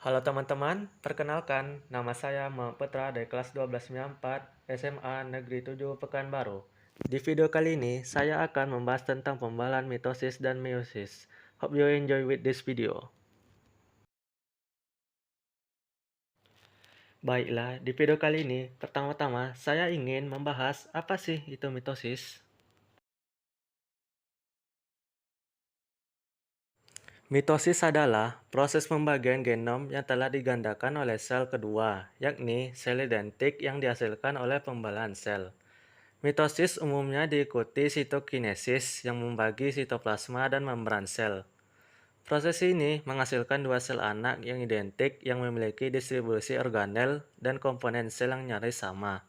Halo teman-teman, perkenalkan, nama saya Muhammad Putra dari kelas 1294 SMA Negeri 7 Pekanbaru. Di video kali ini, saya akan membahas tentang pembahasan mitosis dan meiosis. Hope you enjoy with this video. Baiklah, di video kali ini, pertama-tama saya ingin membahas apa sih itu mitosis. Mitosis adalah proses pembagian genom yang telah digandakan oleh sel kedua, yakni sel identik yang dihasilkan oleh pembelahan sel. Mitosis umumnya diikuti sitokinesis yang membagi sitoplasma dan membran sel. Proses ini menghasilkan dua sel anak yang identik yang memiliki distribusi organel dan komponen sel yang nyaris sama.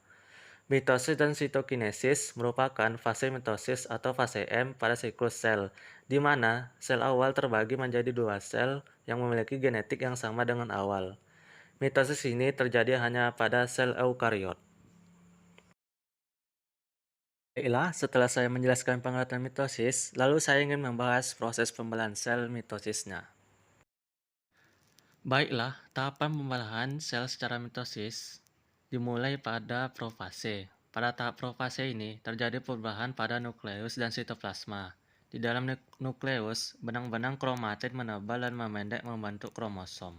Mitosis dan sitokinesis merupakan fase mitosis atau fase M pada siklus sel, di mana sel awal terbagi menjadi dua sel yang memiliki genetik yang sama dengan awal. Mitosis ini terjadi hanya pada sel eukariot. Baiklah, setelah saya menjelaskan pengertian mitosis, lalu saya ingin membahas proses pembelahan sel mitosisnya. Baiklah, tahapan pembelahan sel secara mitosis dimulai pada profase. Pada tahap profase ini, terjadi perubahan pada nukleus dan sitoplasma. Di dalam nukleus, benang-benang kromatid menebal dan memendek membentuk kromosom.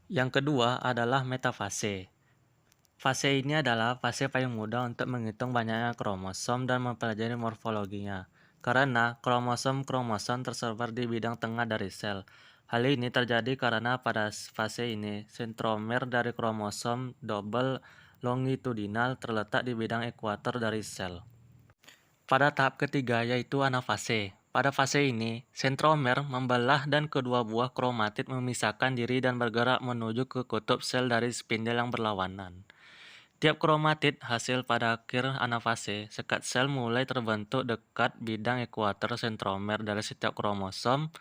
Yang kedua adalah metafase. Fase ini adalah fase paling mudah untuk menghitung banyaknya kromosom dan mempelajari morfologinya, karena kromosom-kromosom tersebar di bidang tengah dari sel. Hal ini terjadi karena pada fase ini, sentromer dari kromosom double longitudinal terletak di bidang ekuator dari sel. Pada tahap ketiga yaitu anafase. Pada fase ini, sentromer membelah dan kedua buah kromatid memisahkan diri dan bergerak menuju ke kutub sel dari spindel yang berlawanan. Tiap kromatid hasil pada akhir anafase, sekat sel mulai terbentuk dekat bidang ekuator sentromer dari setiap kromosom,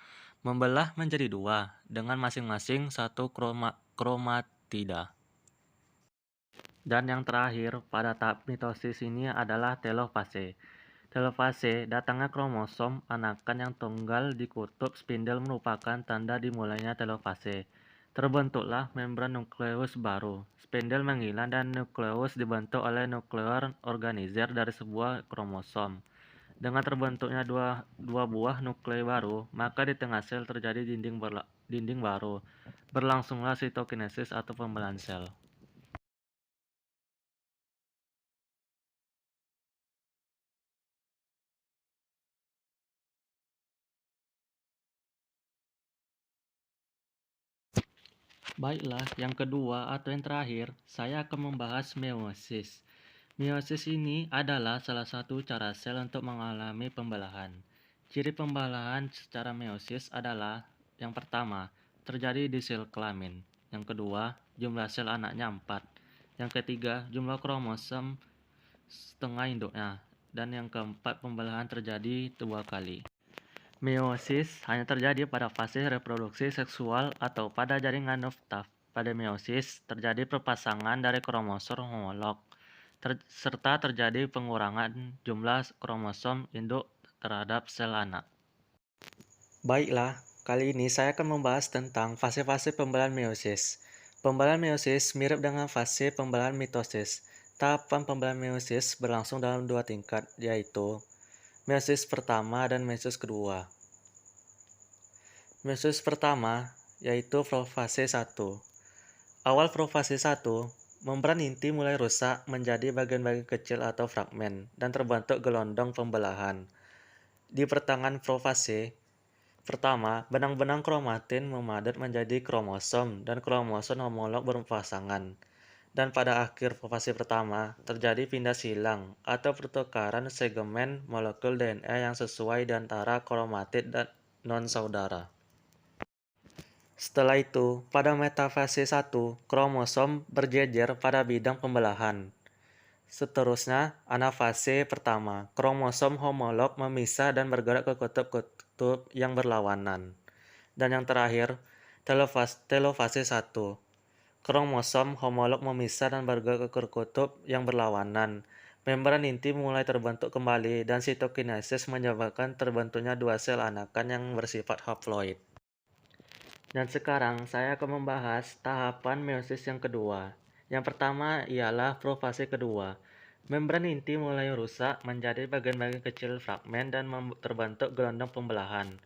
membelah menjadi dua, dengan masing-masing satu kromatida. Dan yang terakhir, pada tahap mitosis ini adalah telofase. Telofase, datangnya kromosom anakan yang tunggal di kutub spindel merupakan tanda dimulainya telofase. Terbentuklah membran nukleus baru. Spindel menghilang dan nukleus dibentuk oleh nuklear organizer dari sebuah kromosom. Dengan terbentuknya dua buah nuklei baru, maka di tengah sel terjadi dinding baru. Berlangsunglah sitokinesis atau pembelahan sel. Baiklah, yang kedua atau yang terakhir, saya akan membahas meiosis. Meiosis ini adalah salah satu cara sel untuk mengalami pembelahan. Ciri pembelahan secara meiosis adalah yang pertama, terjadi di sel kelamin. Yang kedua, jumlah sel anaknya 4. Yang ketiga, jumlah kromosom setengah induknya. Dan yang keempat, pembelahan terjadi 2 kali. Meiosis hanya terjadi pada fase reproduksi seksual atau pada jaringan Nuftaf. Pada meiosis, terjadi perpasangan dari kromosom homolog, serta terjadi pengurangan jumlah kromosom induk terhadap sel anak. Baiklah, kali ini saya akan membahas tentang fase-fase pembelahan meiosis. Pembelahan meiosis mirip dengan fase pembelahan mitosis. Tahapan pembelahan meiosis berlangsung dalam 2 tingkat, yaitu meiosis pertama dan meiosis kedua. Meiosis pertama yaitu profase 1. Awal profase 1, membran inti mulai rusak menjadi bagian-bagian kecil atau fragmen dan terbentuk gelondong pembelahan. Di pertengahan profase pertama, benang-benang kromatin memadat menjadi kromosom dan kromosom homolog berpasangan. Dan pada akhir fase pertama, terjadi pindah silang atau pertukaran segmen molekul DNA yang sesuai di antara kromatid dan non-saudara. Setelah itu, pada metafase 1, kromosom berjejer pada bidang pembelahan. Seterusnya, anafase pertama, kromosom homolog memisah dan bergerak ke kutub-kutub yang berlawanan. Dan yang terakhir, telofase 1, kromosom homolog memisah dan bergerak ke kutub yang berlawanan. Membran inti mulai terbentuk kembali dan sitokinesis menyebabkan terbentuknya dua sel anakan yang bersifat haploid. Dan sekarang saya akan membahas tahapan meiosis yang kedua. Yang pertama ialah profase kedua. Membran inti mulai rusak menjadi bagian-bagian kecil fragmen dan terbentuk gelombang pembelahan.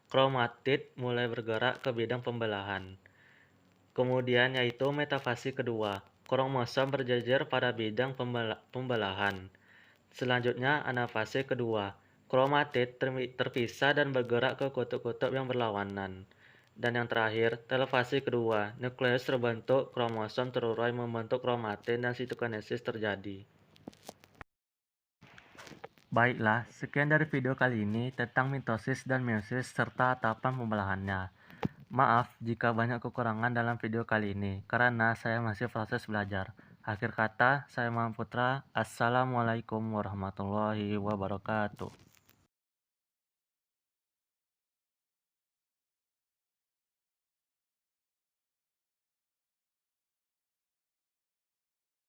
Kromatid mulai bergerak ke bidang pembelahan. Kemudian yaitu metafase kedua. Kromosom berjejer pada bidang pembelahan. Selanjutnya anafase kedua. Kromatid terpisah dan bergerak ke kutub-kutub yang berlawanan. Dan yang terakhir, telofase kedua. Nukleus terbentuk, kromosom terurai membentuk kromatin dan sitokinesis terjadi. Baiklah, sekian dari video kali ini tentang mitosis dan meiosis serta tahapan pembelahannya. Maaf jika banyak kekurangan dalam video kali ini, karena saya masih proses belajar. Akhir kata, saya Muhammad Putra. Assalamualaikum warahmatullahi wabarakatuh.